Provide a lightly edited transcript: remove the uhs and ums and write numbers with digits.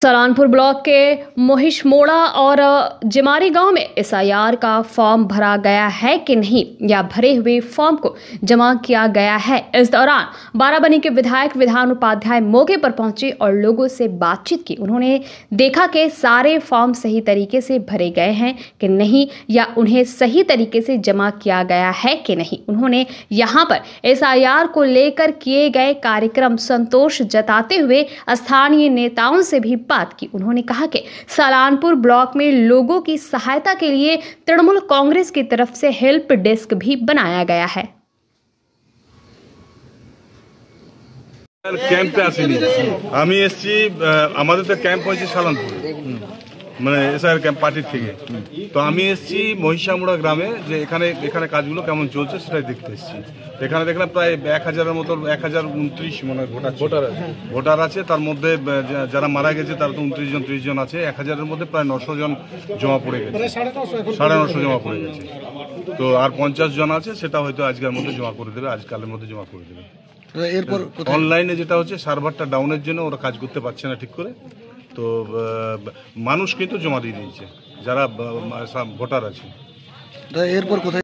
Salanpur block के मोहिशमोड़ा और जिमारी गांव में एसआईआर का फॉर्म भरा गया है कि नहीं या भरे हुए फॉर्म को जमा किया गया है। इस दौरान बाराबनी के विधायक विधान उपाध्याय मौके पर पहुंचे और लोगों से बातचीत की। उन्होंने देखा कि सारे फॉर्म सही तरीके से भरे गए हैं कि नहीं या उन्हें सही तरीके से जमा किया गया है कि नहीं। उन्होंने यहां पर एसआईआर को लेकर किए गए कार्यक्रम संतोष जताते हुए स्थानीय नेताओं से भी बात की। उन्होंने कहा कि सलानपुर ब्लॉक में लोगों की सहायता के लिए तृणमूल कांग्रेस की तरफ से हेल्प डेस्क भी बनाया गया है। ক্যাম্পে আসেনি আমি এসেছি আমাদের তো ক্যাম্প হয়েছে সালানপুরে মানে এসআর ক্যাম্প পার্টির থেকে তো আমি এসেছি মহিষামুড়া গ্রামে যে এখানে কাজগুলো কেমন চলছে সেটাই দেখতে এসেছি। এখানে দেখলাম প্রায় 1000-এর মতো 1029 মনে হয় ভোটার আছে। তার মধ্যে যারা মারা গেছে তারা তো 29 জন 30 জন আছে। 1000-এর মধ্যে প্রায় 900 জন জমা পড়ে গেছে, 950 জমা পড়ে গেছে। তো আর 50 জন আছে সেটা হয়তো আজকের মধ্যে জমা করে দেবে, আজকালের মধ্যে জমা করে দেবে। এরপর অনলাইনে যেটা হচ্ছে সার্ভারটা ডাউনের জন্য ওরা কাজ করতে পারছে না ঠিক করে। তো মানুষ কিন্তু জমা দিয়ে দিয়েছে যারা ভোটার আছে। এরপর কোথায়